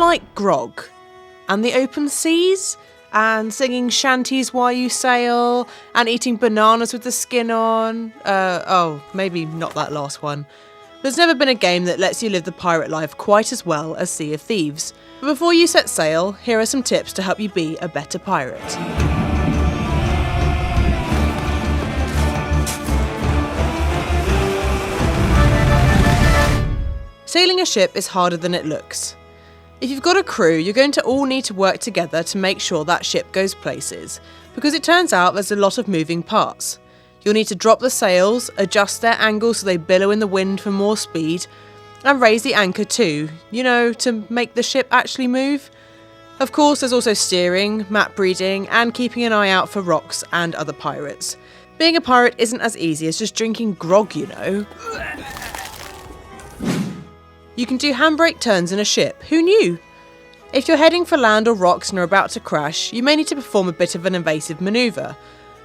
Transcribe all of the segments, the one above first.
like grog and the open seas and singing shanties while you sail and eating bananas with the skin on? Maybe not that last one. There's never been a game that lets you live the pirate life quite as well as Sea of Thieves. But before you set sail, here are some tips to help you be a better pirate. Sailing a ship is harder than it looks. If you've got a crew, you're going to all need to work together to make sure that ship goes places, because it turns out there's a lot of moving parts. You'll need to drop the sails, adjust their angle so they billow in the wind for more speed, and raise the anchor too, to make the ship actually move. Of course, there's also steering, map reading, and keeping an eye out for rocks and other pirates. Being a pirate isn't as easy as just drinking grog, You can do handbrake turns in a ship, who knew? If you're heading for land or rocks and are about to crash, you may need to perform a bit of an evasive manoeuvre.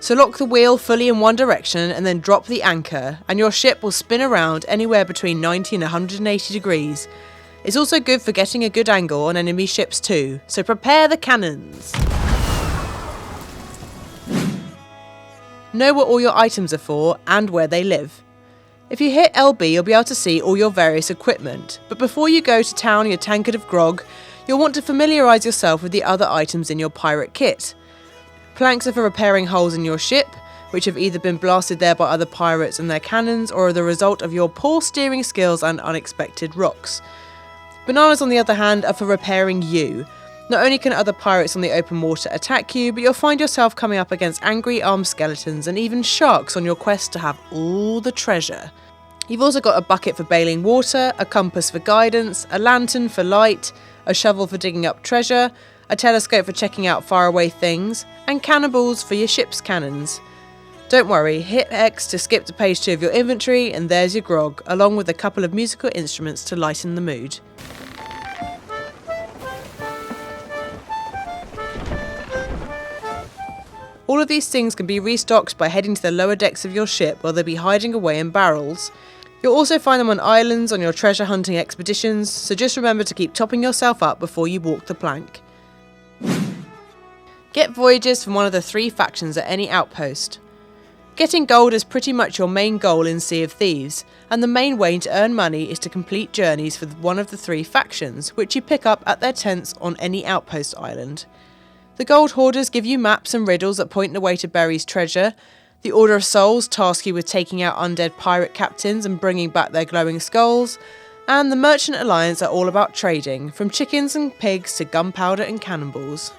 So lock the wheel fully in one direction and then drop the anchor, and your ship will spin around anywhere between 90 and 180 degrees. It's also good for getting a good angle on enemy ships too, so prepare the cannons! Know what all your items are for and where they live. If you hit LB, you'll be able to see all your various equipment, but before you go to town your tankard of grog, you'll want to familiarise yourself with the other items in your pirate kit. Planks are for repairing holes in your ship, which have either been blasted there by other pirates and their cannons, or are the result of your poor steering skills and unexpected rocks. Bananas, on the other hand, are for repairing you. Not only can other pirates on the open water attack you, but you'll find yourself coming up against angry armed skeletons and even sharks on your quest to have all the treasure. You've also got a bucket for bailing water, a compass for guidance, a lantern for light, a shovel for digging up treasure, a telescope for checking out faraway things, and cannonballs for your ship's cannons. Don't worry, hit X to skip to page 2 of your inventory, and there's your grog, along with a couple of musical instruments to lighten the mood. All of these things can be restocked by heading to the lower decks of your ship where they'll be hiding away in barrels. You'll also find them on islands on your treasure hunting expeditions, so just remember to keep topping yourself up before you walk the plank. Get voyages from one of the 3 factions at any outpost. Getting gold is pretty much your main goal in Sea of Thieves, and the main way to earn money is to complete journeys for one of the 3 factions, which you pick up at their tents on any outpost island. The Gold Hoarders give you maps and riddles that point the way to Berry's treasure. The Order of Souls task you with taking out undead pirate captains and bringing back their glowing skulls. And the Merchant Alliance are all about trading, from chickens and pigs to gunpowder and cannonballs.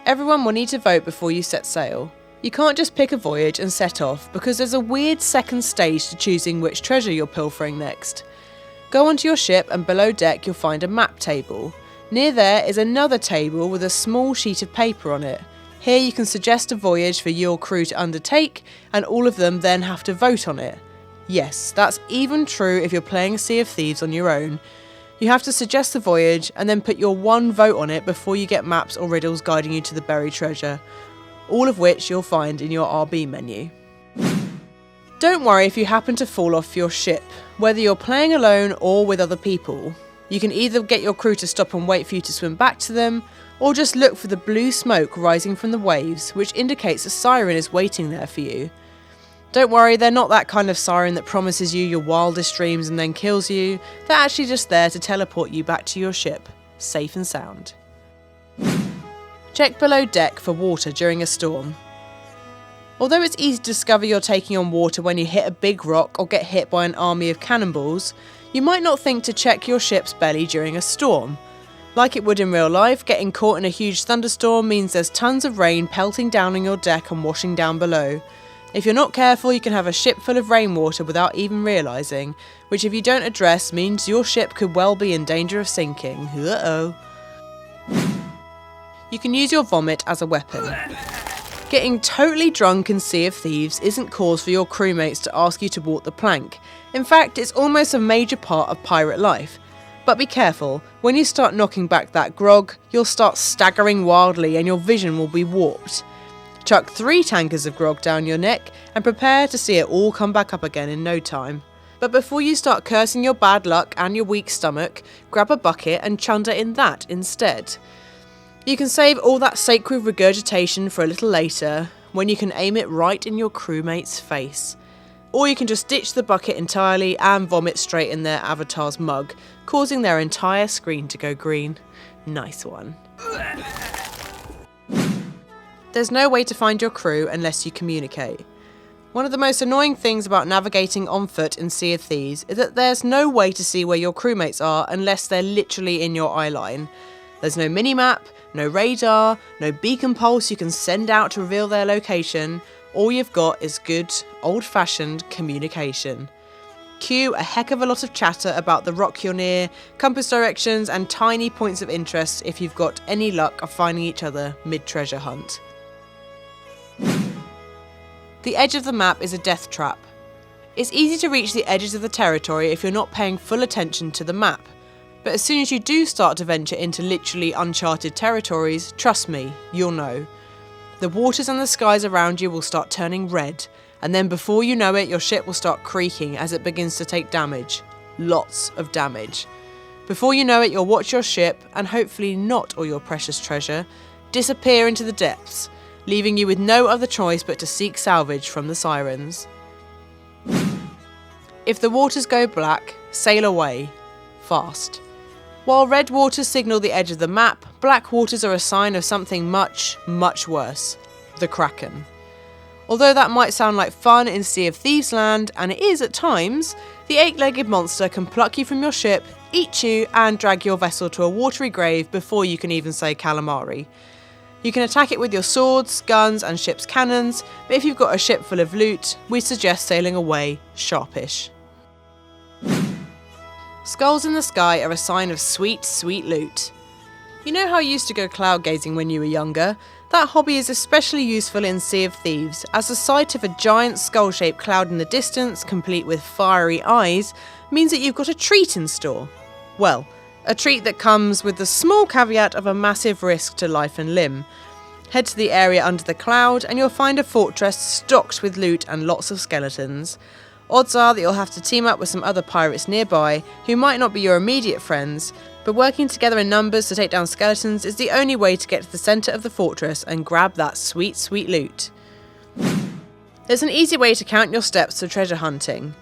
Everyone will need to vote before you set sail. You can't just pick a voyage and set off, because there's a weird second stage to choosing which treasure you're pilfering next. Go onto your ship and below deck you'll find a map table. Near there is another table with a small sheet of paper on it. Here you can suggest a voyage for your crew to undertake, and all of them then have to vote on it. Yes, that's even true if you're playing Sea of Thieves on your own. You have to suggest the voyage and then put your one vote on it before you get maps or riddles guiding you to the buried treasure, all of which you'll find in your RB menu. Don't worry if you happen to fall off your ship, whether you're playing alone or with other people. You can either get your crew to stop and wait for you to swim back to them, or just look for the blue smoke rising from the waves, which indicates a siren is waiting there for you. Don't worry, they're not that kind of siren that promises you your wildest dreams and then kills you. They're actually just there to teleport you back to your ship, safe and sound. Check below deck for water during a storm. Although it's easy to discover you're taking on water when you hit a big rock or get hit by an army of cannonballs, you might not think to check your ship's belly during a storm. Like it would in real life, getting caught in a huge thunderstorm means there's tons of rain pelting down on your deck and washing down below. If you're not careful, you can have a ship full of rainwater without even realising, which if you don't address means your ship could well be in danger of sinking. Uh-oh. You can use your vomit as a weapon. Getting totally drunk in Sea of Thieves isn't cause for your crewmates to ask you to walk the plank. In fact, it's almost a major part of pirate life. But be careful, when you start knocking back that grog, you'll start staggering wildly and your vision will be warped. Chuck 3 tankers of grog down your neck and prepare to see it all come back up again in no time. But before you start cursing your bad luck and your weak stomach, grab a bucket and chunder in that instead. You can save all that sacred regurgitation for a little later, when you can aim it right in your crewmate's face. Or you can just ditch the bucket entirely and vomit straight in their avatar's mug, causing their entire screen to go green. Nice one. There's no way to find your crew unless you communicate. One of the most annoying things about navigating on foot in Sea of Thieves is that there's no way to see where your crewmates are unless they're literally in your eye line. There's no minimap, no radar, no beacon pulse you can send out to reveal their location. All you've got is good, old-fashioned communication. Cue a heck of a lot of chatter about the rock you're near, compass directions and tiny points of interest if you've got any luck of finding each other mid-treasure hunt. The edge of the map is a death trap. It's easy to reach the edges of the territory if you're not paying full attention to the map. But as soon as you do start to venture into literally uncharted territories, trust me, you'll know. The waters and the skies around you will start turning red, and then before you know it, your ship will start creaking as it begins to take damage. Lots of damage. Before you know it, you'll watch your ship, and hopefully not all your precious treasure, disappear into the depths, leaving you with no other choice but to seek salvage from the sirens. If the waters go black, sail away. Fast. While red waters signal the edge of the map, black waters are a sign of something much, much worse. The Kraken. Although that might sound like fun in Sea of Thieves land, and it is at times, the 8-legged monster can pluck you from your ship, eat you, and drag your vessel to a watery grave before you can even say calamari. You can attack it with your swords, guns, and ship's cannons, but if you've got a ship full of loot, we suggest sailing away sharpish. Skulls in the sky are a sign of sweet, sweet loot. You know how you used to go cloud gazing when you were younger? That hobby is especially useful in Sea of Thieves, as the sight of a giant skull-shaped cloud in the distance, complete with fiery eyes, means that you've got a treat in store. Well, a treat that comes with the small caveat of a massive risk to life and limb. Head to the area under the cloud and you'll find a fortress stocked with loot and lots of skeletons. Odds are that you'll have to team up with some other pirates nearby, who might not be your immediate friends, but working together in numbers to take down skeletons is the only way to get to the centre of the fortress and grab that sweet, sweet loot. There's an easy way to count your steps for treasure hunting.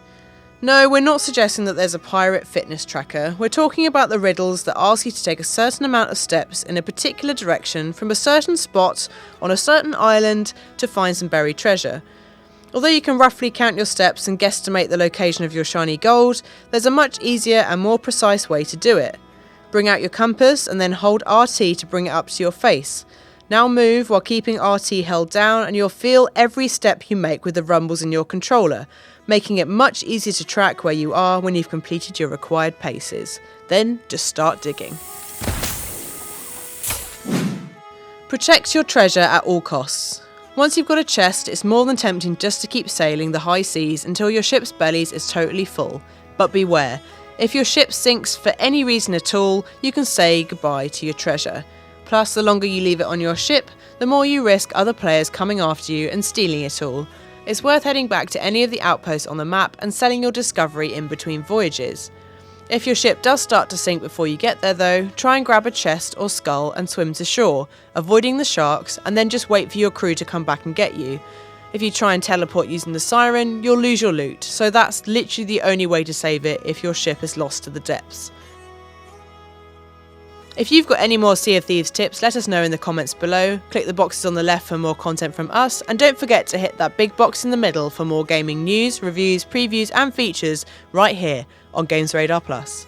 No, we're not suggesting that there's a pirate fitness tracker. We're talking about the riddles that ask you to take a certain amount of steps in a particular direction from a certain spot on a certain island to find some buried treasure. Although you can roughly count your steps and guesstimate the location of your shiny gold, there's a much easier and more precise way to do it. Bring out your compass and then hold RT to bring it up to your face. Now move while keeping RT held down and you'll feel every step you make with the rumbles in your controller, making it much easier to track where you are when you've completed your required paces. Then just start digging. Protect your treasure at all costs. Once you've got a chest, it's more than tempting just to keep sailing the high seas until your ship's belly is totally full. But beware, if your ship sinks for any reason at all, you can say goodbye to your treasure. Plus, the longer you leave it on your ship, the more you risk other players coming after you and stealing it all. It's worth heading back to any of the outposts on the map and selling your discovery in between voyages. If your ship does start to sink before you get there though, try and grab a chest or skull and swim to shore, avoiding the sharks, and then just wait for your crew to come back and get you. If you try and teleport using the siren, you'll lose your loot, so that's literally the only way to save it if your ship is lost to the depths. If you've got any more Sea of Thieves tips, let us know in the comments below. Click the boxes on the left for more content from us, and don't forget to hit that big box in the middle for more gaming news, reviews, previews and features right here on GamesRadar Plus.